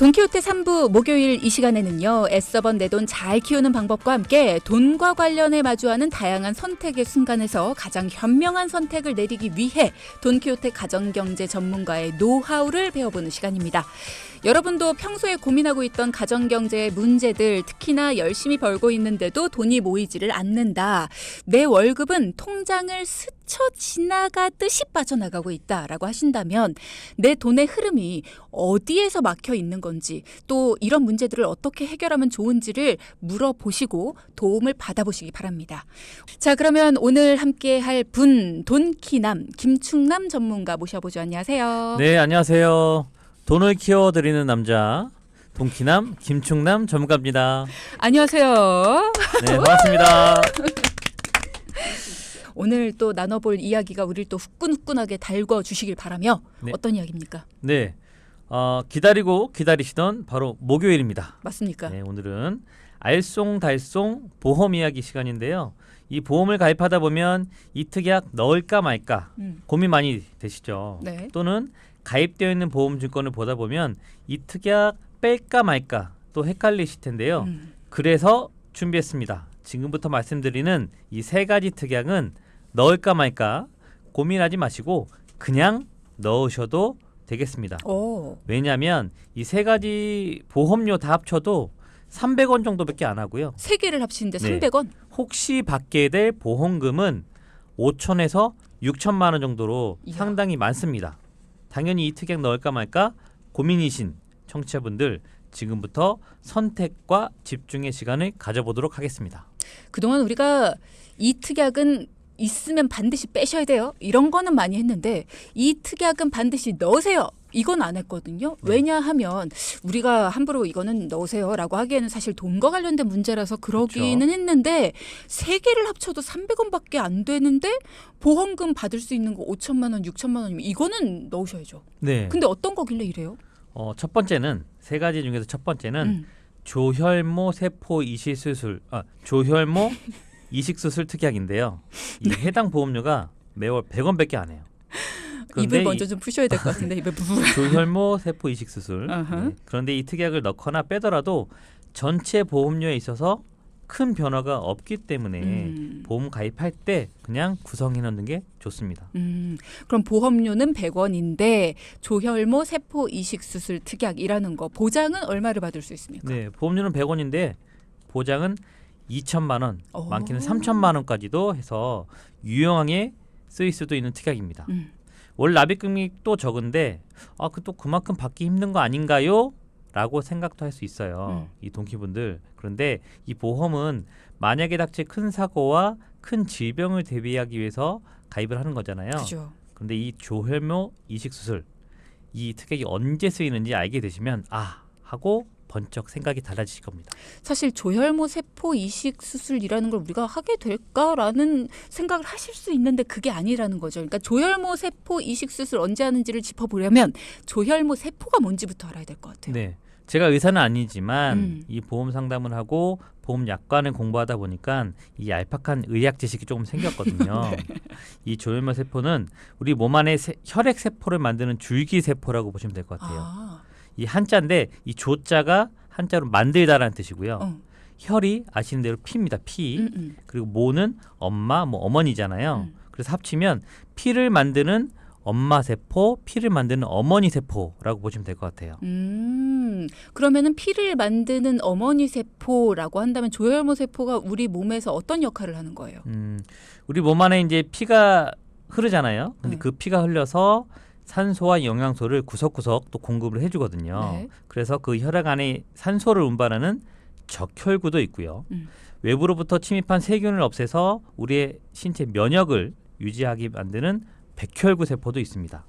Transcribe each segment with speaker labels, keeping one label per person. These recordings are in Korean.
Speaker 1: 돈키호테 3부 목요일 이 시간에는요. 애써본 내 돈 잘 키우는 방법과 함께 돈과 관련해 마주하는 다양한 선택의 순간에서 가장 현명한 선택을 내리기 위해 돈키호테 가정경제 전문가의 노하우를 배워보는 시간입니다. 여러분도 평소에 고민하고 있던 가정경제의 문제들, 특히나 열심히 벌고 있는데도 돈이 모이지를 않는다. 내 월급은 통장을 스쳐 지나가듯이 빠져나가고 있다라고 하신다면 내 돈의 흐름이 어디에서 막혀 있는 건지, 또 이런 문제들을 어떻게 해결하면 좋은지를 물어보시고 도움을 받아보시기 바랍니다. 자, 그러면 오늘 함께 할 분, 돈키남 김충남 전문가 모셔보죠. 안녕하세요.
Speaker 2: 네, 안녕하세요. 돈을 키워드리는 남자 돈키남 김충남 전문가입니다.
Speaker 1: 안녕하세요.
Speaker 2: 네, 반갑습니다.
Speaker 1: 오늘 또 나눠볼 이야기가 우리를 또 후끈후끈하게 달궈주시길 바라며
Speaker 2: 네.
Speaker 1: 어떤 이야기입니까?
Speaker 2: 네, 기다리고 기다리시던 바로 목요일입니다.
Speaker 1: 맞습니까?
Speaker 2: 네, 오늘은 알쏭달쏭 보험 이야기 시간인데요. 이 보험을 가입하다 보면 이 특약 넣을까 말까 고민 많이 되시죠.
Speaker 1: 네.
Speaker 2: 또는 가입되어 있는 보험 증권을 보다 보면 이 특약 뺄까 말까 또 헷갈리실 텐데요. 그래서 준비했습니다. 지금부터 말씀드리는 이 세 가지 특약은 넣을까 말까 고민하지 마시고 그냥 넣으셔도 되겠습니다.
Speaker 1: 오.
Speaker 2: 왜냐하면 이 세 가지 보험료 다 합쳐도 300원 정도밖에 안 하고요.
Speaker 1: 세 개를 합치는데
Speaker 2: 네.
Speaker 1: 300원?
Speaker 2: 혹시 받게 될 보험금은 5천에서 6천만 원 정도로
Speaker 1: 이야.
Speaker 2: 상당히 많습니다. 당연히 이 특약 넣을까 말까 고민이신 청취자분들, 지금부터 선택과 집중의 시간을 가져보도록 하겠습니다.
Speaker 1: 그동안 우리가 이 특약은 있으면 반드시 빼셔야 돼요. 이런 거는 많이 했는데 이 특약은 반드시 넣으세요. 이건 안 했거든요. 왜냐하면 우리가 함부로 이거는 넣으세요라고 하기에는 사실 돈과 관련된 문제라서 그러기는
Speaker 2: 그렇죠.
Speaker 1: 했는데 세 개를 합쳐도 300원밖에 안 되는데 보험금 받을 수 있는 거 5천만 원, 6천만 원이면 이거는 넣으셔야죠.
Speaker 2: 네.
Speaker 1: 근데 어떤 거길래 이래요?
Speaker 2: 첫 번째는 세 가지 중에서 첫 번째는 조혈모 세포 이식 수술, 조혈모 이식 수술 특약인데요. 이 해당 보험료가 매월 100원밖에 안 해요.
Speaker 1: 입을 먼저 좀 푸셔야 될 것 같은데 입을
Speaker 2: 조혈모 세포 이식 수술.
Speaker 1: 어허.
Speaker 2: 네. 그런데 이 특약을 넣거나 빼더라도 전체 보험료에 있어서 큰 변화가 없기 때문에 보험 가입할 때 그냥 구성해 놓는 게 좋습니다.
Speaker 1: 그럼 보험료는 100원인데 조혈모 세포 이식 수술 특약이라는 거 보장은 얼마를 받을 수 있습니까?
Speaker 2: 네, 보험료는 100원인데 보장은 2천만 원,
Speaker 1: 오.
Speaker 2: 많게는 3천만 원까지도 해서 유용하게 쓰일 수도 있는 특약입니다. 월 납입금액도 적은데 또 그만큼 받기 힘든 거 아닌가요? 라고 생각도 할 수 있어요. 이 동키분들. 그런데 이 보험은 만약에 닥칠 큰 사고와 큰 질병을 대비하기 위해서 가입을 하는 거잖아요.
Speaker 1: 그죠.
Speaker 2: 그런데 이 조혈모 이식 수술, 이 특약이 언제 쓰이는지 알게 되시면 하고 번쩍 생각이 달라지실 겁니다.
Speaker 1: 사실 조혈모 세포 이식 수술이라는 걸 우리가 하게 될까라는 생각을 하실 수 있는데 그게 아니라는 거죠. 그러니까 조혈모 세포 이식 수술 언제 하는지를 짚어보려면 조혈모 세포가 뭔지부터 알아야 될 것 같아요.
Speaker 2: 네, 제가 의사는 아니지만 이 보험 상담을 하고 보험 약관을 공부하다 보니까 이 얄팍한 의학 지식이 조금 생겼거든요.
Speaker 1: 네.
Speaker 2: 이 조혈모 세포는 우리 몸 안에 혈액 세포를 만드는 줄기 세포라고 보시면 될 것 같아요. 이 한자인데 이 조자가 한자로 만들다라는 뜻이고요. 혈이 아시는 대로 피입니다. 피. 그리고 모는 엄마, 어머니잖아요. 그래서 합치면 피를 만드는 엄마 세포, 피를 만드는 어머니 세포라고 보시면 될 것 같아요.
Speaker 1: 그러면은 피를 만드는 어머니 세포라고 한다면 조혈모 세포가 우리 몸에서 어떤 역할을 하는 거예요?
Speaker 2: 우리 몸 안에 이제 피가 흐르잖아요. 근데 그 피가 흘려서 산소와 영양소를 구석구석 또 공급을 해주거든요.
Speaker 1: 네.
Speaker 2: 그래서 그 혈액 안에 산소를 운반하는 적혈구도 있고요. 외부로부터 침입한 세균을 없애서 우리의 신체 면역을 유지하게 만드는 백혈구 세포도 있습니다.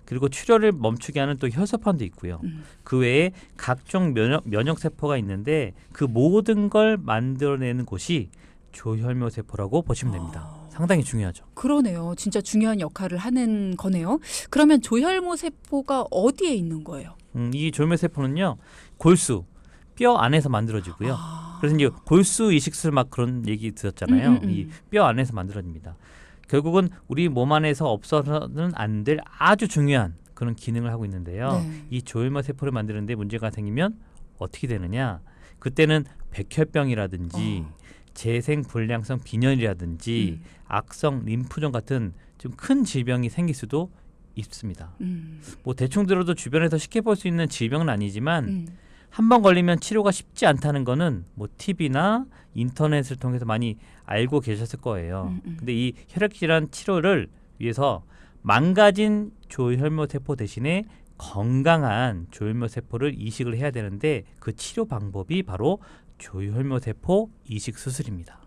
Speaker 2: 그리고 출혈을 멈추게 하는 또 혈소판도 있고요. 그 외에 각종 면역 세포가 있는데 그 모든 걸 만들어내는 곳이 조혈모 세포라고 보시면 됩니다. 상당히 중요하죠.
Speaker 1: 그러네요. 진짜 중요한 역할을 하는 거네요. 그러면 조혈모 세포가 어디에 있는 거예요?
Speaker 2: 이 조혈모 세포는요, 골수, 뼈 안에서 만들어지고요. 그래서 이제 골수 이식술 막 그런 얘기 들었잖아요. 이 뼈 안에서 만들어집니다. 결국은 우리 몸 안에서 없어서는 안 될 아주 중요한 그런 기능을 하고 있는데요.
Speaker 1: 네.
Speaker 2: 이 조혈모 세포를 만드는데 문제가 생기면 어떻게 되느냐? 그때는 백혈병이라든지 재생불량성 빈혈이라든지 악성 림프종 같은 좀 큰 질병이 생길 수도 있습니다. 뭐 대충 들어도 주변에서 쉽게 볼 수 있는 질병은 아니지만 한 번 걸리면 치료가 쉽지 않다는 거는 뭐 TV나 인터넷을 통해서 많이 알고 계셨을 거예요. 근데 이 혈액질환 치료를 위해서 망가진 조혈모 세포 대신에 건강한 조혈모 세포를 이식을 해야 되는데 그 치료 방법이 바로 조혈모 세포 이식 수술입니다.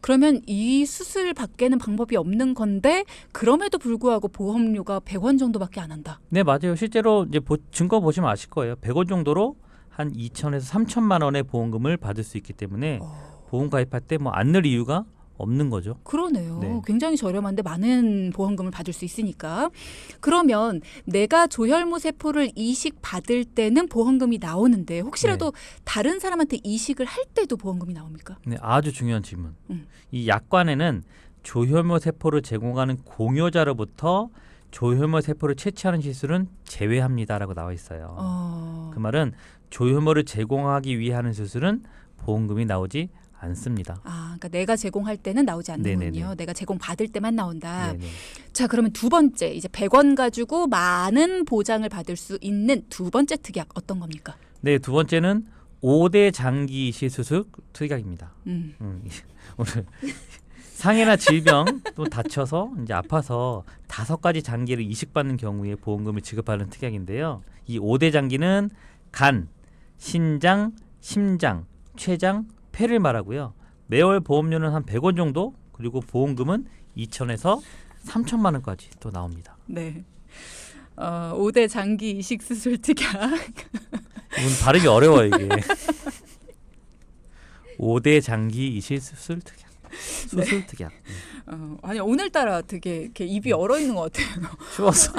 Speaker 1: 그러면 이 수술 받게는 방법이 없는 건데 그럼에도 불구하고 보험료가 100원 정도밖에 안 한다.
Speaker 2: 네, 맞아요. 실제로 이제 증거 보시면 아실 거예요. 100원 정도로 한 2천에서 3천만 원의 보험금을 받을 수 있기 때문에 보험 가입할 때 뭐 안 넣을 이유가 없는 거죠.
Speaker 1: 그러네요.
Speaker 2: 네.
Speaker 1: 굉장히 저렴한데 많은 보험금을 받을 수 있으니까. 그러면 내가 조혈모 세포를 이식 받을 때는 보험금이 나오는데 혹시라도 다른 사람한테 이식을 할 때도 보험금이 나옵니까?
Speaker 2: 네, 아주 중요한 질문. 이 약관에는 조혈모 세포를 제공하는 공여자로부터 조혈모 세포를 채취하는 시술은 제외합니다라고 나와 있어요. 그 말은 조혈모를 제공하기 위해 하는 수술은 보험금이 나오지 않습니다.
Speaker 1: 그러니까 내가 제공할 때는 나오지 않는군요.
Speaker 2: 네네네.
Speaker 1: 내가 제공 받을 때만 나온다.
Speaker 2: 네네.
Speaker 1: 자, 그러면 두 번째 이제 100원 가지고 많은 보장을 받을 수 있는 두 번째 특약 어떤 겁니까?
Speaker 2: 네, 두 번째는 5대 장기 이식 수술 특약입니다. 오늘 상해나 질병 또 다쳐서 이제 아파서 5가지 장기를 이식받는 경우에 보험금을 지급하는 특약인데요. 이 5대 장기는 간, 신장, 심장, 췌장, 폐를 말하고요. 매월 보험료는 한 100원 정도, 그리고 보험금은 2천에서 3천만 원까지 또 나옵니다.
Speaker 1: 네. 5대 장기 이식 수술 특약.
Speaker 2: 이건 발음이 어려워요, 이게. 5대 장기 이식 수술 특약. 수술 특약.
Speaker 1: 아니 오늘따라 되게 이렇게 입이 얼어 있는 것 같아요.
Speaker 2: 추워서.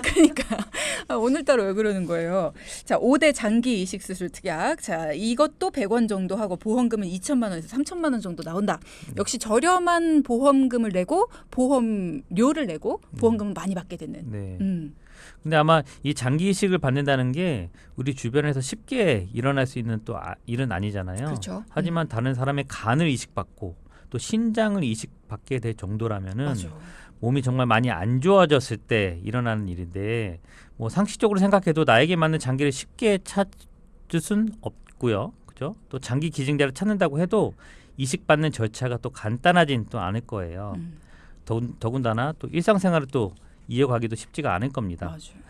Speaker 1: 그러니까 오늘따라 왜 그러는 거예요? 자, 5대 장기 이식 수술 특약. 자, 이것도 100원 정도 하고 보험금은 2천만 원에서 3천만 원 정도 나온다. 역시 저렴한 보험금을 내고 보험료를 내고 보험금을 많이 받게 되는.
Speaker 2: 네. 근데 아마 이 장기 이식을 받는다는 게 우리 주변에서 쉽게 일어날 수 있는 또 일은 아니잖아요.
Speaker 1: 그렇죠.
Speaker 2: 하지만 다른 사람의 간을 이식받고 또 신장을 이식받게 될 정도라면은
Speaker 1: 맞아.
Speaker 2: 몸이 정말 많이 안 좋아졌을 때 일어나는 일인데 뭐 상식적으로 생각해도 나에게 맞는 장기를 쉽게 찾을 순 없고요. 그죠? 또 장기 기증자를 찾는다고 해도 이식받는 절차가 또 간단하진 또 않을 거예요. 더군다나 또 일상생활을 또 이어가기도 쉽지가 않을 겁니다.
Speaker 1: 맞아요.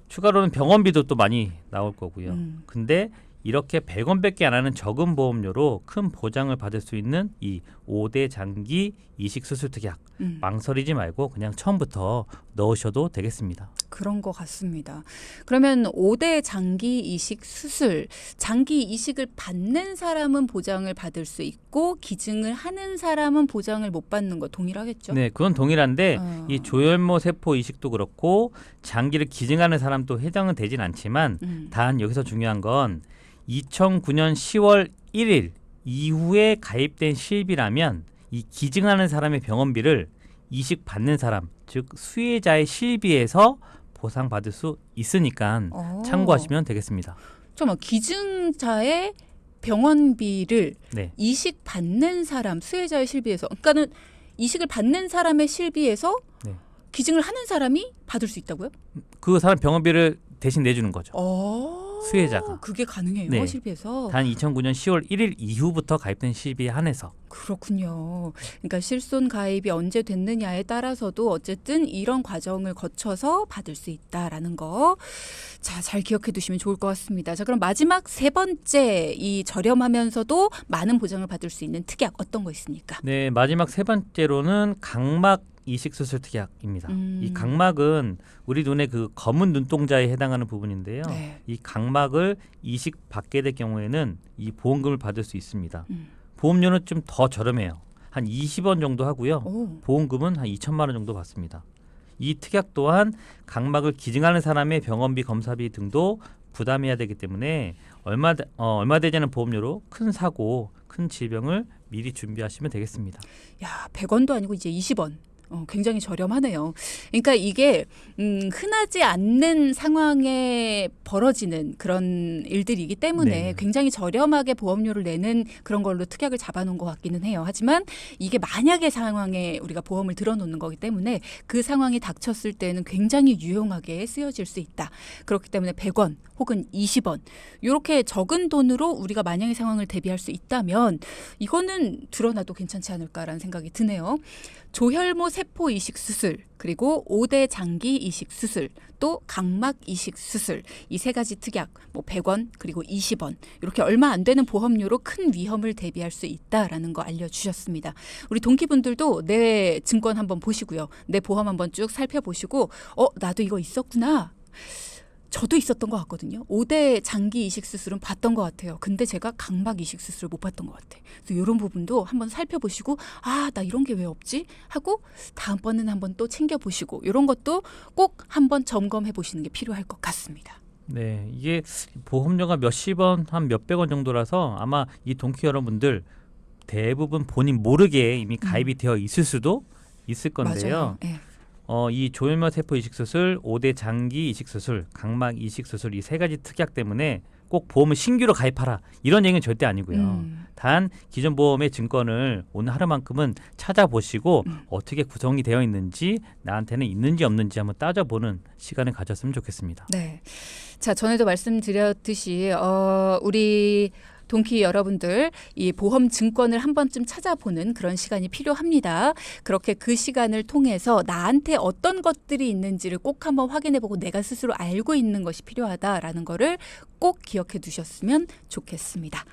Speaker 2: 추가로는 병원비도 또 많이 나올 거고요. 근데 이렇게 100원밖에 안 하는 적은 보험료로 큰 보장을 받을 수 있는 이 5대 장기 이식 수술 특약. 망설이지 말고 그냥 처음부터 넣으셔도 되겠습니다.
Speaker 1: 그런 것 같습니다. 그러면 5대 장기 이식 수술, 장기 이식을 받는 사람은 보장을 받을 수 있고 기증을 하는 사람은 보장을 못 받는 거 동일하겠죠?
Speaker 2: 네, 그건 동일한데 이 조혈모 세포 이식도 그렇고 장기를 기증하는 사람도 해당은 되진 않지만 단 여기서 중요한 건 2009년 10월 1일 이후에 가입된 실비라면 이 기증하는 사람의 병원비를 이식 받는 사람, 즉 수혜자의 실비에서 보상받을 수 있으니까 참고하시면 되겠습니다.
Speaker 1: 잠깐만, 기증자의 병원비를
Speaker 2: 네.
Speaker 1: 이식 받는 사람, 수혜자의 실비에서, 그러니까는 이식을 받는 사람의 실비에서
Speaker 2: 네.
Speaker 1: 기증을 하는 사람이 받을 수 있다고요?
Speaker 2: 그 사람 병원비를 대신 내주는 거죠. 수혜자가.
Speaker 1: 그게 가능해요,
Speaker 2: 네.
Speaker 1: 실비에서.
Speaker 2: 단 2009년 10월 1일 이후부터 가입된 실비에 한해서.
Speaker 1: 그렇군요. 그러니까 실손 가입이 언제 됐느냐에 따라서도 어쨌든 이런 과정을 거쳐서 받을 수 있다라는 거. 자, 잘 기억해 두시면 좋을 것 같습니다. 자, 그럼 마지막 세 번째, 이 저렴하면서도 많은 보장을 받을 수 있는 특약 어떤 거 있습니까?
Speaker 2: 네, 마지막 세 번째로는 각막 이식 수술 특약입니다. 이 각막은 우리 눈의 그 검은 눈동자에 해당하는 부분인데요.
Speaker 1: 네.
Speaker 2: 이 각막을 이식 받게 될 경우에는 이 보험금을 받을 수 있습니다. 보험료는 좀 더 저렴해요. 한 20원 정도 하고요. 보험금은 한 2천만 원 정도 받습니다. 이 특약 또한 각막을 기증하는 사람의 병원비, 검사비 등도 부담해야 되기 때문에 얼마 되지 않은 보험료로 큰 사고, 큰 질병을 미리 준비하시면 되겠습니다.
Speaker 1: 야, 100원도 아니고 이제 20원. 굉장히 저렴하네요. 그러니까 이게 흔하지 않는 상황에 벌어지는 그런 일들이기 때문에
Speaker 2: 네.
Speaker 1: 굉장히 저렴하게 보험료를 내는 그런 걸로 특약을 잡아놓은 것 같기는 해요. 하지만 이게 만약의 상황에 우리가 보험을 들어놓는 거기 때문에 그 상황이 닥쳤을 때는 굉장히 유용하게 쓰여질 수 있다. 그렇기 때문에 100원 혹은 20원 이렇게 적은 돈으로 우리가 만약의 상황을 대비할 수 있다면 이거는 들어놔도 괜찮지 않을까라는 생각이 드네요. 조혈모 세포 이식 수술, 그리고 5대 장기 이식 수술, 또 각막 이식 수술 이 세 가지 특약, 100원 그리고 20원 이렇게 얼마 안 되는 보험료로 큰 위험을 대비할 수 있다라는 거 알려주셨습니다. 우리 동키분들도 내 증권 한번 보시고요. 내 보험 한번 쭉 살펴보시고 나도 이거 있었구나. 저도 있었던 것 같거든요. 5대 장기 이식 수술은 봤던 것 같아요. 근데 제가 각막 이식 수술을 못 봤던 것 같아요. 그래서 이런 부분도 한번 살펴보시고 나 이런 게 왜 없지? 하고 다음번에는 한번 또 챙겨보시고 이런 것도 꼭 한번 점검해 보시는 게 필요할 것 같습니다.
Speaker 2: 네, 이게 보험료가 몇십 원, 한 몇백 원 정도라서 아마 이 동키 여러분들 대부분 본인 모르게 이미 가입이 되어 있을 수도 있을 건데요.
Speaker 1: 맞아요. 네.
Speaker 2: 이 조혈모 세포 이식 수술, 5대 장기 이식 수술, 각막 이식 수술 이 세 가지 특약 때문에 꼭 보험을 신규로 가입하라 이런 얘기는 절대 아니고요. 단 기존 보험의 증권을 오늘 하루만큼은 찾아보시고 어떻게 구성이 되어 있는지 나한테는 있는지 없는지 한번 따져보는 시간을 가졌으면 좋겠습니다.
Speaker 1: 네. 자, 전에도 말씀드렸듯이 우리 동키 여러분들 이 보험 증권을 한 번쯤 찾아보는 그런 시간이 필요합니다. 그렇게 그 시간을 통해서 나한테 어떤 것들이 있는지를 꼭 한번 확인해보고 내가 스스로 알고 있는 것이 필요하다라는 거를 꼭 기억해 두셨으면 좋겠습니다.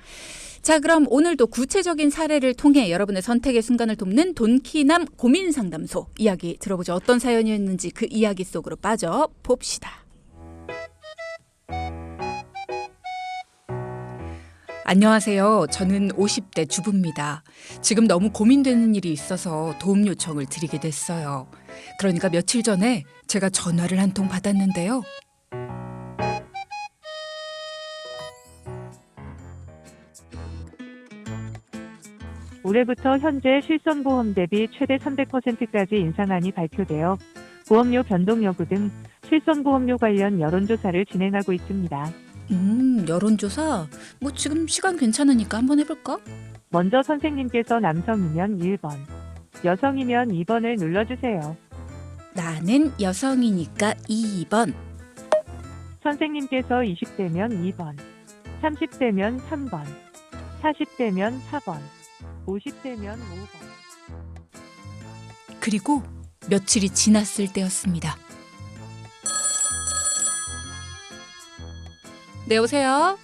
Speaker 1: 자, 그럼 오늘도 구체적인 사례를 통해 여러분의 선택의 순간을 돕는 돈키남 고민상담소 이야기 들어보죠. 어떤 사연이었는지 그 이야기 속으로 빠져봅시다. 안녕하세요. 저는 50대 주부입니다. 지금 너무 고민되는 일이 있어서 도움 요청을 드리게 됐어요. 그러니까 며칠 전에 제가 전화를 한 통 받았는데요.
Speaker 3: 올해부터 현재 실손보험 대비 최대 300%까지 인상안이 발표되어 보험료 변동 여부 등 실손보험료 관련 여론조사를 진행하고 있습니다.
Speaker 1: 여론조사? 지금 시간 괜찮으니까 한번 해볼까?
Speaker 3: 먼저 선생님께서 남성이면 1번, 여성이면 2번을 눌러주세요.
Speaker 1: 나는 여성이니까 2번.
Speaker 3: 선생님께서 20대면 2번, 30대면 3번, 40대면 4번, 50대면 5번.
Speaker 1: 그리고 며칠이 지났을 때였습니다. 네, 오세요.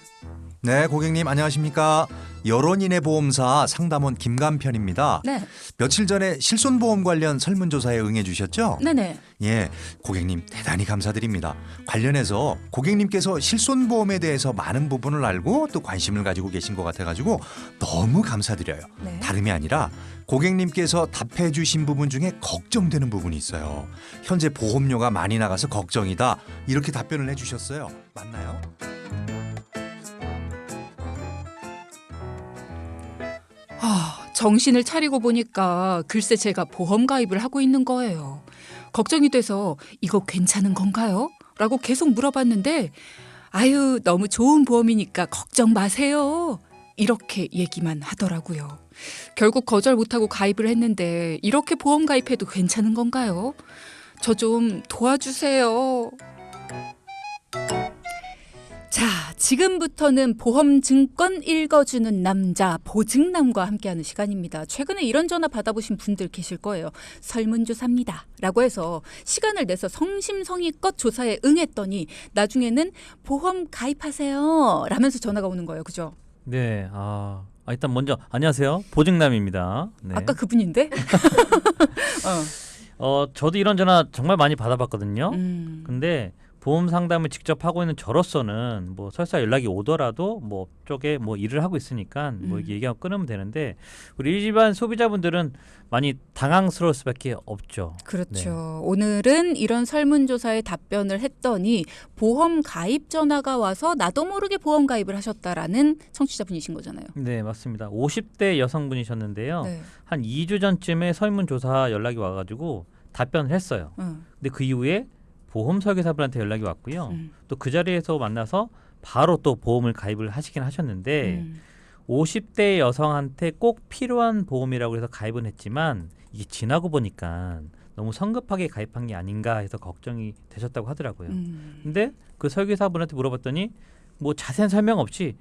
Speaker 4: 네, 고객님 안녕하십니까? 여론인의 보험사 상담원 김간편입니다.
Speaker 1: 네,
Speaker 4: 며칠 전에 실손보험 관련 설문조사에 응해 주셨죠?
Speaker 1: 네네.
Speaker 4: 예, 고객님 대단히 감사드립니다. 관련해서 고객님께서 실손보험에 대해서 많은 부분을 알고 또 관심을 가지고 계신 것 같아가지고 너무 감사드려요.
Speaker 1: 네.
Speaker 4: 다름이 아니라 고객님께서 답해 주신 부분 중에 걱정되는 부분이 있어요. 현재 보험료가 많이 나가서 걱정이다. 이렇게 답변을 해주셨어요. 맞나요?
Speaker 1: 정신을 차리고 보니까 글쎄 제가 보험 가입을 하고 있는 거예요. 걱정이 돼서 이거 괜찮은 건가요? 라고 계속 물어봤는데 아유 너무 좋은 보험이니까 걱정 마세요. 이렇게 얘기만 하더라고요. 결국 거절 못하고 가입을 했는데 이렇게 보험 가입해도 괜찮은 건가요? 저 좀 도와주세요. 자, 지금부터는 보험 증권 읽어주는 남자 보증남과 함께하는 시간입니다. 최근에 이런 전화 받아보신 분들 계실 거예요. 설문조사입니다. 라고 해서 시간을 내서 성심성의껏 조사에 응했더니 나중에는 보험 가입하세요. 라면서 전화가 오는 거예요. 그죠?
Speaker 2: 네, 일단 먼저 안녕하세요. 보증남입니다. 네.
Speaker 1: 아까 그분인데?
Speaker 2: 저도 이런 전화 정말 많이 받아봤거든요. 근데 보험 상담을 직접 하고 있는 저로서는 뭐 설사 연락이 오더라도 뭐 쪽에 뭐 일을 하고 있으니까 뭐 얘기하고 끊으면 되는데 우리 일반 소비자분들은 많이 당황스러울 수밖에 없죠.
Speaker 1: 그렇죠.
Speaker 2: 네.
Speaker 1: 오늘은 이런 설문조사에 답변을 했더니 보험 가입 전화가 와서 나도 모르게 보험 가입을 하셨다라는 청취자분이신 거잖아요.
Speaker 2: 네, 맞습니다. 50대 여성분이셨는데요.
Speaker 1: 네.
Speaker 2: 한 2주 전쯤에 설문조사 연락이 와가지고 답변을 했어요. 근데 그 이후에 보험 설계사분한테 연락이 왔고요. 또 그 자리에서 만나서 바로 또 보험을 가입을 하시긴 하셨는데 50대 여성한테 꼭 필요한 보험이라고 해서 가입은 했지만 이게 지나고 보니까 너무 성급하게 가입한 게 아닌가 해서 걱정이 되셨다고 하더라고요. 근데 그 설계사분한테 물어봤더니 뭐 자세한 설명 없이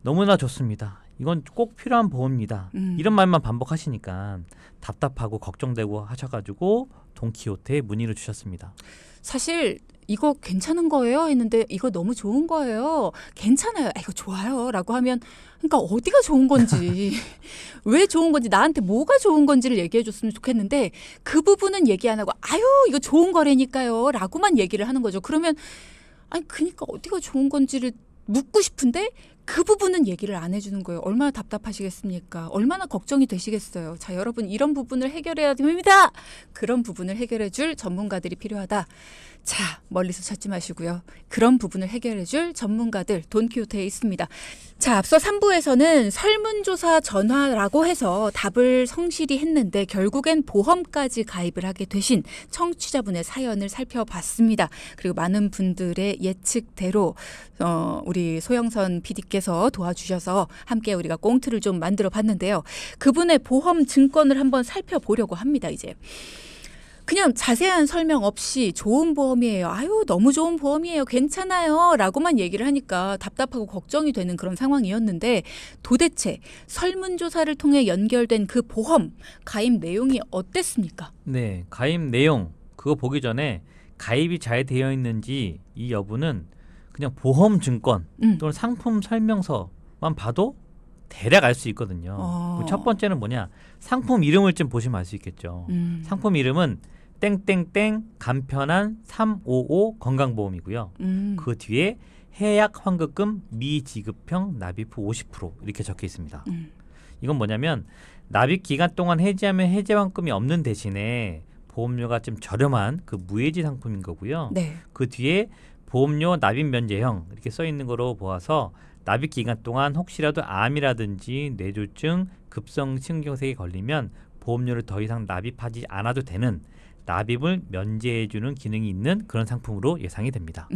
Speaker 2: 너무나 좋습니다. 이건 꼭 필요한 보험입니다. 이런 말만 반복하시니까 답답하고 걱정되고 하셔가지고 돈키호테에 문의를 주셨습니다.
Speaker 1: 사실 이거 괜찮은 거예요? 했는데 이거 너무 좋은 거예요. 괜찮아요. 이거 좋아요. 라고 하면 그러니까 어디가 좋은 건지 왜 좋은 건지 나한테 뭐가 좋은 건지를 얘기해 줬으면 좋겠는데 그 부분은 얘기 안 하고 아유 이거 좋은 거라니까요. 라고만 얘기를 하는 거죠. 그러면 아니 그러니까 어디가 좋은 건지를 묻고 싶은데 그 부분은 얘기를 안 해주는 거예요. 얼마나 답답하시겠습니까? 얼마나 걱정이 되시겠어요. 자, 여러분 이런 부분을 해결해야 됩니다. 그런 부분을 해결해 줄 전문가들이 필요하다. 자, 멀리서 찾지 마시고요. 그런 부분을 해결해 줄 전문가들 돈키호테에 있습니다. 자, 앞서 3부에서는 설문조사 전화라고 해서 답을 성실히 했는데 결국엔 보험까지 가입을 하게 되신 청취자분의 사연을 살펴봤습니다. 그리고 많은 분들의 예측대로 우리 소영선 PD께서 도와주셔서 함께 우리가 꽁트를 좀 만들어 봤는데요. 그분의 보험 증권을 한번 살펴보려고 합니다. 이제. 그냥 자세한 설명 없이 좋은 보험이에요. 아유 너무 좋은 보험이에요. 괜찮아요. 라고만 얘기를 하니까 답답하고 걱정이 되는 그런 상황이었는데 도대체 설문조사를 통해 연결된 그 보험 가입 내용이 어땠습니까?
Speaker 2: 네, 가입 내용 그거 보기 전에 가입이 잘 되어 있는지 이 여부는 그냥 보험 증권 또는 상품 설명서만 봐도 대략 알 수 있거든요. 첫 번째는 뭐냐? 상품 이름을 좀 보시면 알 수 있겠죠. 상품 이름은 땡땡땡 간편한 355 건강보험이고요. 그 뒤에 해약 환급금 미지급형 납입 후 50% 이렇게 적혀 있습니다. 이건 뭐냐면 납입 기간 동안 해지하면 해지 환급금이 없는 대신에 보험료가 좀 저렴한 그 무해지 상품인 거고요.
Speaker 1: 네.
Speaker 2: 그 뒤에 보험료 납입 면제형 이렇게 써 있는 거로 보아서 납입 기간 동안 혹시라도 암이라든지 뇌졸중, 급성 신경색에 걸리면 보험료를 더 이상 납입하지 않아도 되는 납입을 면제해주는 기능이 있는 그런 상품으로 예상이 됩니다.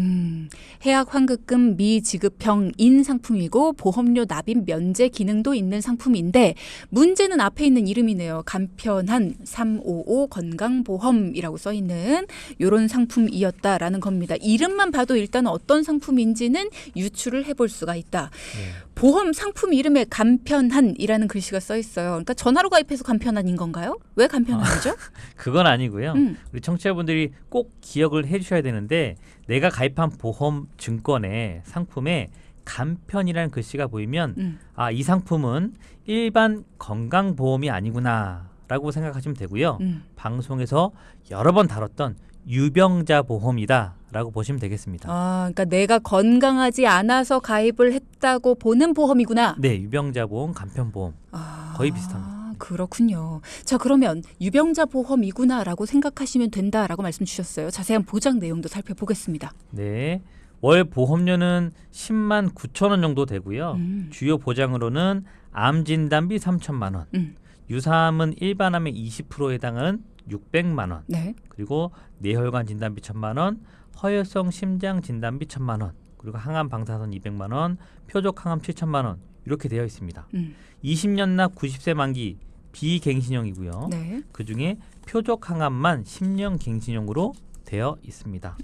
Speaker 1: 해약 환급금 미지급형인 상품이고 보험료 납입 면제 기능도 있는 상품인데 문제는 앞에 있는 이름이네요. 간편한 355 건강보험이라고 써있는 이런 상품이었다라는 겁니다. 이름만 봐도 일단 어떤 상품인지는 유추를 해볼 수가 있다.
Speaker 2: 네.
Speaker 1: 보험 상품 이름에 간편한이라는 글씨가 써있어요. 그러니까 전화로 가입해서 간편한인 건가요? 왜 간편한이죠?
Speaker 2: 그건 아니고요. 우리 청취자분들이 꼭 기억을 해주셔야 되는데 내가 가입한 보험 증권의 상품에 간편이라는 글씨가 보이면 아, 이 상품은 일반 건강보험이 아니구나 라고 생각하시면 되고요. 방송에서 여러 번 다뤘던 유병자 보험이다 라고 보시면 되겠습니다.
Speaker 1: 아, 그러니까 내가 건강하지 않아서 가입을 했다고 보는 보험이구나.
Speaker 2: 네, 유병자 보험, 간편보험 거의 비슷합니다.
Speaker 1: 그렇군요. 자, 그러면 유병자 보험이구나라고 생각하시면 된다라고 말씀 주셨어요. 자세한 보장 내용도 살펴보겠습니다.
Speaker 2: 네, 월 보험료는 10만 9천 원 정도 되고요. 주요 보장으로는 암 진단비 3천만 원, 유사암은 일반암의 20%에 해당하는 600만 원,
Speaker 1: 네.
Speaker 2: 그리고 뇌혈관 진단비 1,000만 원, 허혈성 심장 진단비 1,000만 원, 그리고 항암 방사선 200만 원, 표적 항암 7천만 원 이렇게 되어 있습니다. 20년 납 90세 만기 비갱신형이고요.
Speaker 1: 네.
Speaker 2: 그중에 표적 항암만 10년 갱신형으로 되어 있습니다.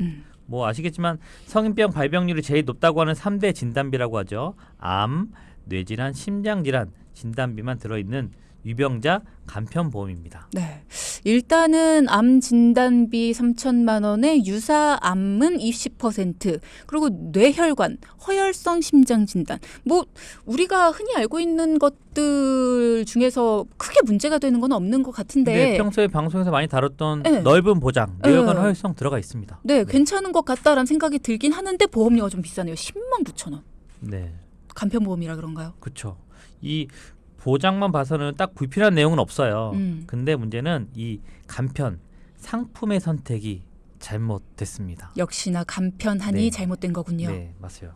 Speaker 2: 뭐 아시겠지만 성인병 발병률이 제일 높다고 하는 3대 진단비라고 하죠. 암, 뇌질환, 심장질환 진단비만 들어있는 유병자 간편보험입니다.
Speaker 1: 네. 일단은 암 진단비 3천만 원에 유사암은 20%, 그리고 뇌혈관, 허혈성 심장 진단. 뭐 우리가 흔히 알고 있는 것들 중에서 크게 문제가 되는 건 없는 것 같은데.
Speaker 2: 네, 평소에 방송에서 많이 다뤘던
Speaker 1: 네.
Speaker 2: 넓은 보장, 뇌혈관
Speaker 1: 네.
Speaker 2: 허혈성 들어가 있습니다.
Speaker 1: 네, 괜찮은 것 같다라는 생각이 들긴 하는데 보험료가 좀 비싸네요. 10만 9천 원.
Speaker 2: 네,
Speaker 1: 간편보험이라 그런가요?
Speaker 2: 그렇죠. 이 보장만 봐서는 딱 불필요한 내용은 없어요. 근데 문제는 이 간편 상품의 선택이 잘못됐습니다.
Speaker 1: 역시나 간편하니
Speaker 2: 네.
Speaker 1: 잘못된 거군요.
Speaker 2: 네, 맞아요.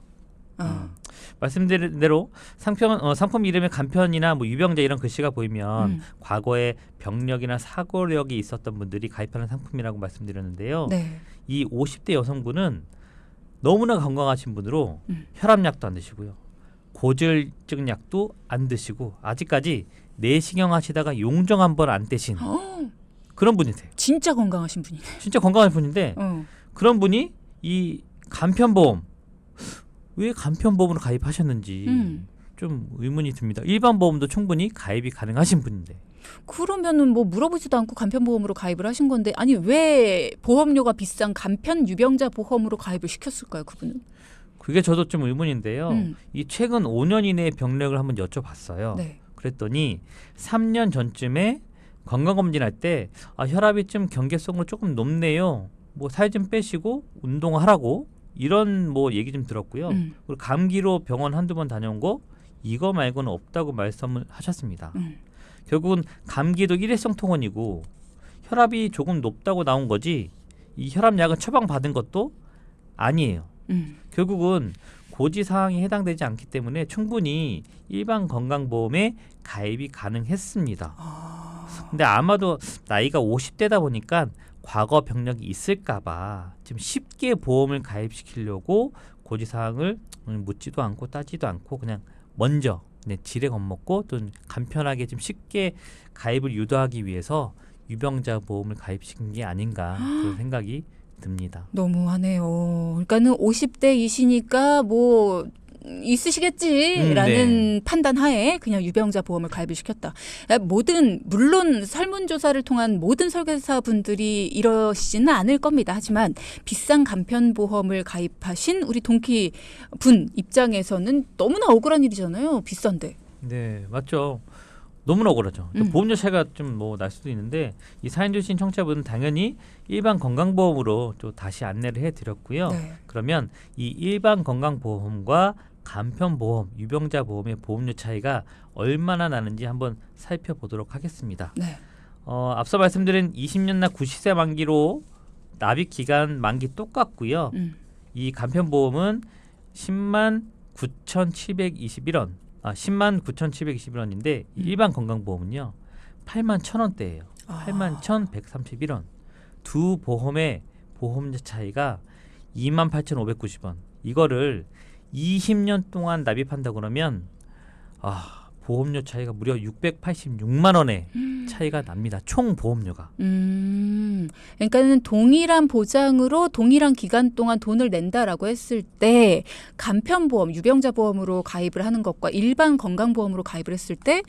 Speaker 1: 어.
Speaker 2: 말씀드린 대로 상품 이름에 간편이나 뭐 유병자 이런 글씨가 보이면 과거에 병력이나 사고력이 있었던 분들이 가입하는 상품이라고 말씀드렸는데요.
Speaker 1: 네.
Speaker 2: 이 50대 여성분은 너무나 건강하신 분으로 혈압약도 안 드시고요. 고지혈증 약도 안 드시고 아직까지 내시경 하시다가 용종 한 번 안 떼신 그런 분이세요.
Speaker 1: 진짜 건강하신 분이네.
Speaker 2: 진짜 건강한 분인데 그런 분이 이 간편보험 왜 간편보험으로 가입하셨는지 좀 의문이 듭니다. 일반 보험도 충분히 가입이 가능하신 분인데.
Speaker 1: 그러면은 뭐 물어보지도 않고 간편보험으로 가입을 하신 건데, 아니 왜 보험료가 비싼 간편 유병자 보험으로 가입을 시켰을까요, 그분은?
Speaker 2: 그게 저도 좀 의문인데요. 이 최근 5년 이내의 병력을 한번 여쭤봤어요.
Speaker 1: 네.
Speaker 2: 그랬더니 3년 전쯤에 건강검진할 때 혈압이 좀 경계성으로 조금 높네요. 뭐 살 좀 빼시고 운동하라고 이런 뭐 얘기 좀 들었고요. 그리고 감기로 병원 한두 번 다녀온 거 이거 말고는 없다고 말씀을 하셨습니다. 결국은 감기도 일회성 통원이고 혈압이 조금 높다고 나온 거지 이 혈압약은 처방받은 것도 아니에요. 결국은 고지사항이 해당되지 않기 때문에 충분히 일반 건강보험에 가입이 가능했습니다. 근데 아마도 나이가 50대다 보니까 과거 병력이 있을까봐 좀 쉽게 보험을 가입시키려고 고지사항을 묻지도 않고 따지도 않고 그냥 먼저 지레 겁먹고 또 간편하게 좀 쉽게 가입을 유도하기 위해서 유병자 보험을 가입시킨 게 아닌가 그런 생각이 듭니다.
Speaker 1: 너무하네요. 그러니까는 50대이시니까 뭐 있으시겠지라는 판단 하에 그냥 유병자 보험을 가입을 시켰다. 물론 설문조사를 통한 모든 설계사분들이 이러시지는 않을 겁니다. 하지만 비싼 간편보험을 가입하신 우리 동키 분 입장에서는 너무나 억울한 일이잖아요. 비싼데.
Speaker 2: 네, 맞죠. 너무나 억울하죠. 또 보험료 차이가 좀 뭐 날 수도 있는데 이 사연 주신 청취자분은 당연히 일반 건강보험으로 또 다시 안내를 해드렸고요.
Speaker 1: 네.
Speaker 2: 그러면 이 일반 건강보험과 간편보험, 유병자 보험의 보험료 차이가 얼마나 나는지 한번 살펴보도록 하겠습니다.
Speaker 1: 네.
Speaker 2: 앞서 말씀드린 20년나 90세 만기로 납입 기간 만기 똑같고요. 이 간편보험은 10만 9,721원, 10만 9,721원인데 일반 건강보험은요 8만 1,000원대예요. 8만 1,131원. 두 보험의 보험료 차이가 2만 8,590원. 이거를 20년 동안 납입한다 그러면 보험료 차이가 무려 686만 원의 차이가 납니다. 총 보험료가.
Speaker 1: 그러니까는 동일한 보장으로 동일한 기간 동안 돈을 낸다라고 했을 때 간편보험, 유병자 보험으로 가입을 하는 것과 일반 건강보험으로 가입을 했을 때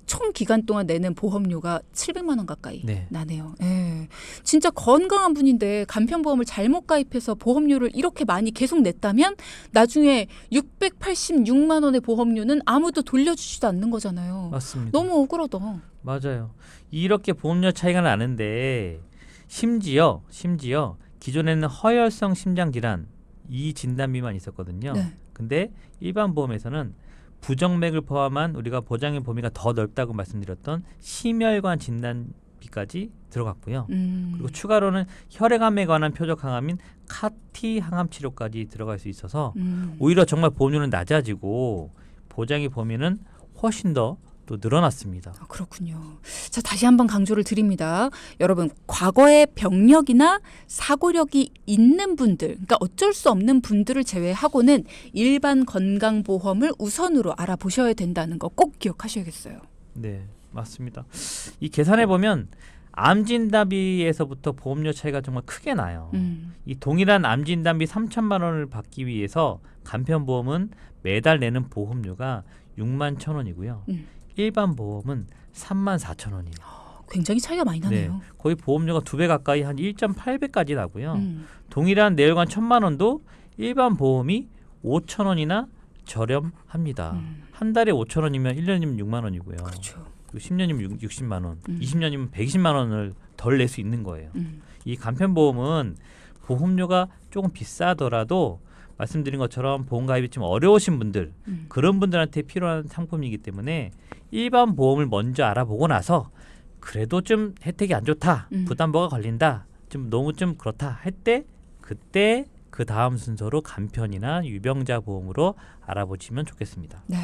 Speaker 1: 총 기간 동안 내는 보험료가 700만 원 가까이 나네요. 예. 진짜 건강한 분인데 간편보험을 잘못 가입해서 보험료를 이렇게 많이 계속 냈다면 나중에 686만 원의 보험료는 아무도 돌려주지도 않는 거잖아요.
Speaker 2: 맞습니다.
Speaker 1: 너무 억울하다.
Speaker 2: 맞아요. 이렇게 보험료 차이가 나는데 심지어 기존에는 허혈성 심장질환 이 진단비만 있었거든요.
Speaker 1: 네.
Speaker 2: 근데 일반 보험에서는 부정맥을 포함한 우리가 보장의 범위가 더 넓다고 말씀드렸던 심혈관 진단비까지 들어갔고요. 그리고 추가로는 혈액암에 관한 표적 항암인 카티 항암 치료까지 들어갈 수 있어서 오히려 정말 보험료는 낮아지고 보장의 범위는 훨씬 더 또 늘어났습니다.
Speaker 1: 그렇군요. 자, 다시 한번 강조를 드립니다. 여러분, 과거에 병력이나 사고력이 있는 분들, 그러니까 어쩔 수 없는 분들을 제외하고는 일반 건강보험을 우선으로 알아보셔야 된다는 거 꼭 기억하셔야겠어요.
Speaker 2: 네, 맞습니다. 이 계산해 보면 암 진단비에서부터 보험료 차이가 정말 크게 나요. 이 동일한 암 진단비 3천만 원을 받기 위해서 간편보험은 매달 내는 보험료가 6만 1,000원이고요. 일반 보험은 34,000원이에요.
Speaker 1: 굉장히 차이가 많이 나네요.
Speaker 2: 거의 보험료가 2배 가까이 한 1.8배까지 나고요.
Speaker 1: 음.
Speaker 2: 동일한 내열관 1,000만 원도 일반 보험이 5,000원이나 저렴합니다. 한 달에 5,000원이면 1년이면 6만 원이고요.
Speaker 1: 그렇죠.
Speaker 2: 10년이면 60만 원,
Speaker 1: 음.
Speaker 2: 20년이면 120만 원을 덜 낼 수 있는 거예요.
Speaker 1: 음.
Speaker 2: 이 간편보험은 보험료가 조금 비싸더라도 말씀드린 것처럼 보험 가입이 좀 어려우신 분들, 그런 분들한테 필요한 상품이기 때문에 일반 보험을 먼저 알아보고 나서 그래도 좀 혜택이 안 좋다, 부담보가 걸린다, 좀 너무 좀 그렇다 할 때 그때 그 다음 순서로 간편이나 유병자 보험으로 알아보시면 좋겠습니다.
Speaker 1: 네.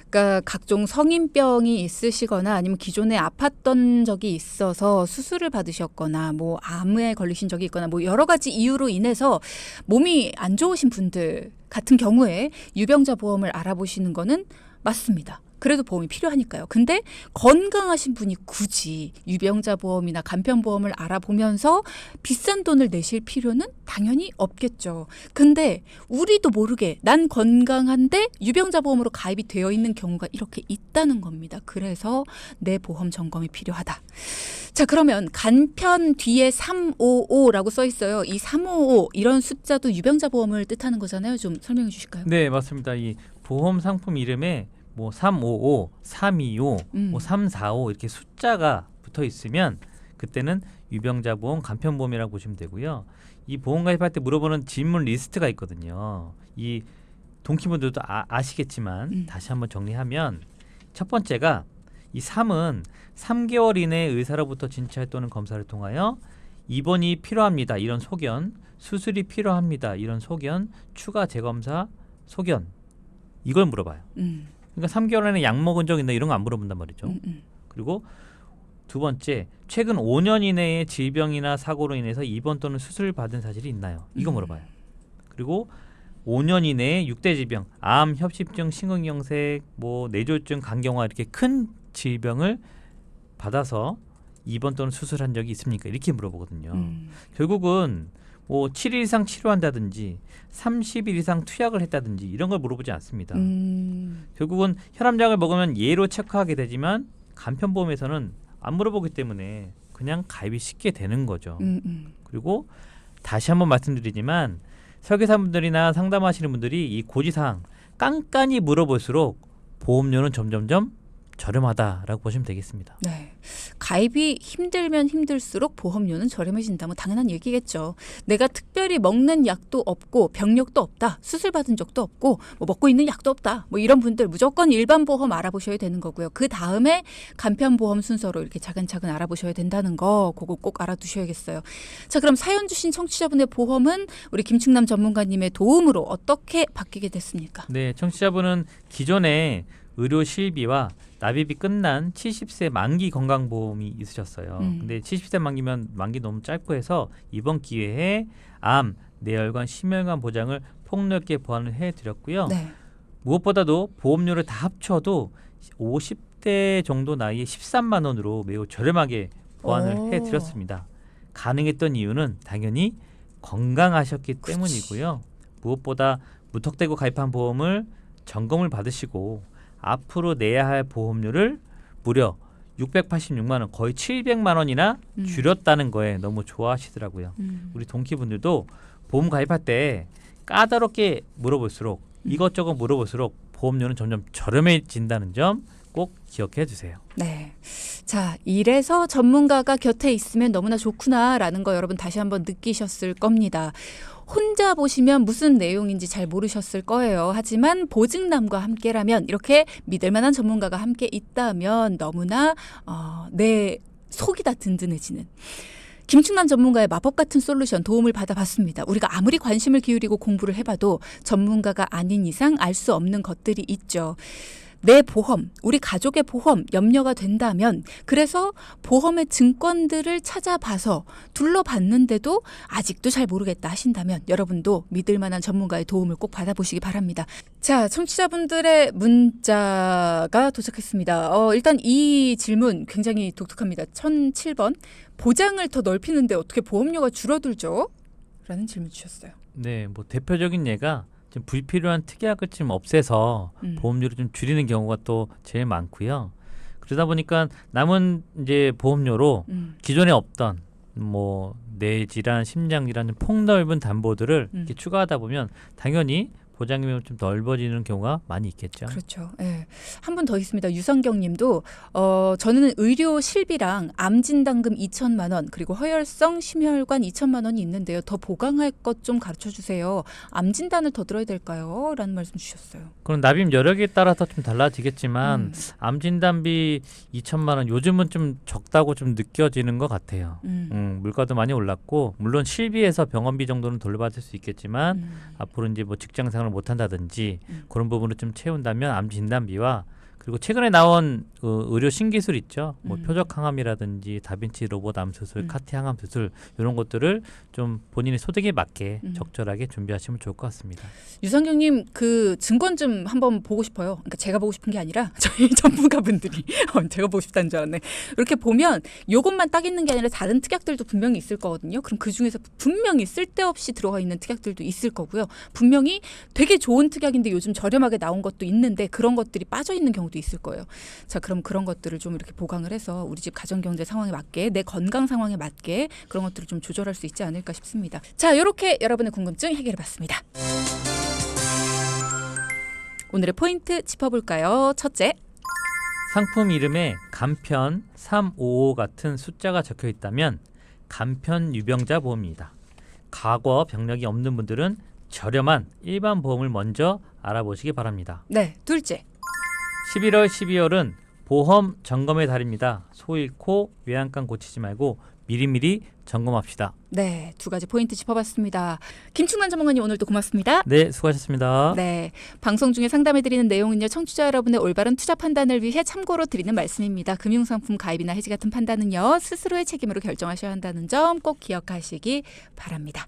Speaker 1: 그러니까 각종 성인병이 있으시거나 아니면 기존에 아팠던 적이 있어서 수술을 받으셨거나 뭐 암에 걸리신 적이 있거나 뭐 여러 가지 이유로 인해서 몸이 안 좋으신 분들 같은 경우에 유병자 보험을 알아보시는 거는 맞습니다. 그래도 보험이 필요하니까요. 근데 건강하신 분이 굳이 유병자 보험이나 간편보험을 알아보면서 비싼 돈을 내실 필요는 당연히 없겠죠. 근데 우리도 모르게 난 건강한데 유병자 보험으로 가입이 되어 있는 경우가 이렇게 있다는 겁니다. 그래서 내 보험 점검이 필요하다. 자, 그러면 간편 뒤에 355라고 써 있어요. 이 355 이런 숫자도 유병자 보험을 뜻하는 거잖아요. 좀 설명해 주실까요?
Speaker 2: 네, 맞습니다. 이 보험 상품 이름에 뭐 355, 325, 뭐 345 이렇게 숫자가 붙어 있으면 그때는 유병자 보험, 간편보험이라고 보시면 되고요. 이 보험 가입할 때 물어보는 질문 리스트가 있거든요. 이 동키분들도 아시겠지만 다시 한번 정리하면 첫 번째가 이 3은 3개월 이내 의사로부터 진찰 또는 검사를 통하여 입원이 필요합니다. 이런 소견, 수술이 필요합니다. 이런 소견, 추가 재검사 소견 이걸 물어봐요. 그러니까 3개월 안에 약 먹은 적 있나 이런 거 안 물어본단 말이죠. 그리고 두 번째, 최근 5년 이내에 질병이나 사고로 인해서 입원 또는 수술 받은 사실이 있나요? 이거 물어봐요. 그리고 5년 이내에 6대 질병, 암, 협심증, 심근경색, 뭐 뇌졸중, 간경화 이렇게 큰 질병을 받아서 입원 또는 수술한 적이 있습니까? 이렇게 물어보거든요. 결국은 뭐 7일 이상 치료한다든지 30일 이상 투약을 했다든지 이런 걸 물어보지 않습니다. 결국은 혈압약을 먹으면 예로 체크하게 되지만 간편보험에서는 안 물어보기 때문에 그냥 가입이 쉽게 되는 거죠. 그리고 다시 한번 말씀드리지만 설계사분들이나 상담하시는 분들이 이 고지사항 깐깐히 물어볼수록 보험료는 점점점 저렴하다라고 보시면 되겠습니다.
Speaker 1: 네. 가입이 힘들면 힘들수록 보험료는 저렴해진다. 뭐 당연한 얘기겠죠. 내가 특별히 먹는 약도 없고 병력도 없다. 수술 받은 적도 없고 뭐 먹고 있는 약도 없다. 뭐 이런 분들 무조건 일반 보험 알아보셔야 되는 거고요. 그 다음에 간편 보험 순서로 이렇게 차근차근 알아보셔야 된다는 거 그거 꼭 알아두셔야겠어요. 자, 그럼 사연 주신 청취자분의 보험은 우리 김충남 전문가님의 도움으로 어떻게 바뀌게 됐습니까?
Speaker 2: 네, 청취자분은 기존에 의료 실비와 납입이 끝난 70세 만기 건강보험이 있으셨어요. 근데 70세 만기면 만기 너무 짧고 해서 이번 기회에 암, 뇌혈관, 심혈관 보장을 폭넓게 보완을 해드렸고요.
Speaker 1: 네.
Speaker 2: 무엇보다도 보험료를 다 합쳐도 50대 정도 나이에 13만 원으로 매우 저렴하게 보완을 해드렸습니다. 가능했던 이유는 당연히 건강하셨기 때문이고요. 무엇보다 무턱대고 가입한 보험을 점검을 받으시고 앞으로 내야 할 보험료를 무려 686만 원, 거의 700만 원이나 줄였다는 거에 너무 좋아하시더라고요. 우리 동키분들도 보험 가입할 때 까다롭게 물어볼수록 이것저것 물어볼수록 보험료는 점점 저렴해진다는 점 꼭 기억해 주세요.
Speaker 1: 네. 자, 이래서 전문가가 곁에 있으면 너무나 좋구나라는 거 여러분 다시 한번 느끼셨을 겁니다. 혼자 보시면 무슨 내용인지 잘 모르셨을 거예요. 하지만 보증남과 함께라면 이렇게 믿을 만한 전문가가 함께 있다면 너무나 내 속이 다 든든해지는 김충남 전문가의 마법 같은 솔루션 도움을 받아봤습니다. 우리가 아무리 관심을 기울이고 공부를 해봐도 전문가가 아닌 이상 알 수 없는 것들이 있죠. 내 보험, 우리 가족의 보험 염려가 된다면 그래서 보험의 증권들을 찾아봐서 둘러봤는데도 아직도 잘 모르겠다 하신다면 여러분도 믿을 만한 전문가의 도움을 꼭 받아보시기 바랍니다. 자, 청취자분들의 문자가 도착했습니다. 일단 이 질문 굉장히 독특합니다. 1007번. 보장을 더 넓히는데 어떻게 보험료가 줄어들죠? 라는 질문 주셨어요.
Speaker 2: 네, 뭐 대표적인 예가 좀 불필요한 특약을 좀 없애서
Speaker 1: 음.
Speaker 2: 보험료를 좀 줄이는 경우가 또 제일 많고요. 그러다 보니까 남은 이제 보험료로 기존에 없던 뭐 뇌질환, 심장질환 폭넓은 담보들을 이렇게 추가하다 보면 당연히 보장금이 좀 넓어지는 경우가 많이 있겠죠.
Speaker 1: 그렇죠. 예. 한 분 더 있습니다. 유성경 님도 저는 의료 실비랑 암 진단금 2천만 원 그리고 허혈성 심혈관 2천만 원이 있는데요. 더 보강할 것 좀 가르쳐 주세요. 암 진단을 더 들어야 될까요? 라는 말씀 주셨어요.
Speaker 2: 그럼 납입 여력에 따라서 좀 달라지겠지만 암 진단비 2천만 원 요즘은 좀 적다고 좀 느껴지는 것 같아요. 물가도 많이 올랐고 물론 실비에서 병원비 정도는 돌려받을 수 있겠지만 앞으로 이제 뭐 직장 생활을 못 한다든지 그런 부분을 좀 채운다면 암 진단비와 그리고 최근에 나온 의료 신기술 있죠. 뭐 표적 항암이라든지 다빈치 로봇 암 수술, 카티 항암 수술 이런 것들을 좀 본인의 소득에 맞게 적절하게 준비하시면 좋을 것 같습니다.
Speaker 1: 유성경님 그 증권 좀 한번 보고 싶어요. 그러니까 제가 보고 싶은 게 아니라 저희 전문가분들이 제가 보고 싶다는 줄 알았네. 이렇게 보면 이것만 딱 있는 게 아니라 다른 특약들도 분명히 있을 거거든요. 그럼 그 중에서 분명히 쓸데없이 들어가 있는 특약들도 있을 거고요. 분명히 되게 좋은 특약인데 요즘 저렴하게 나온 것도 있는데 그런 것들이 빠져 있는 경우도 있을 거예요. 자, 그럼 그런 것들을 좀 이렇게 보강을 해서 우리 집 가정경제 상황에 맞게 내 건강 상황에 맞게 그런 것들을 좀 조절할 수 있지 않을까 싶습니다. 자, 이렇게 여러분의 궁금증 해결해봤습니다. 오늘의 포인트 짚어볼까요? 첫째,
Speaker 2: 상품 이름에 간편 355 같은 숫자가 적혀 있다면 간편 유병자 보험입니다. 과거 병력이 없는 분들은 저렴한 일반 보험을 먼저 알아보시기 바랍니다.
Speaker 1: 네, 둘째,
Speaker 2: 11월, 12월은 보험 점검의 달입니다. 소 잃고 외양간 고치지 말고 미리미리 점검합시다.
Speaker 1: 네, 두 가지 포인트 짚어봤습니다. 김충만 전문가님 오늘도 고맙습니다.
Speaker 2: 네, 수고하셨습니다.
Speaker 1: 네, 방송 중에 상담해드리는 내용은요. 청취자 여러분의 올바른 투자 판단을 위해 참고로 드리는 말씀입니다. 금융상품 가입이나 해지 같은 판단은요. 스스로의 책임으로 결정하셔야 한다는 점 꼭 기억하시기 바랍니다.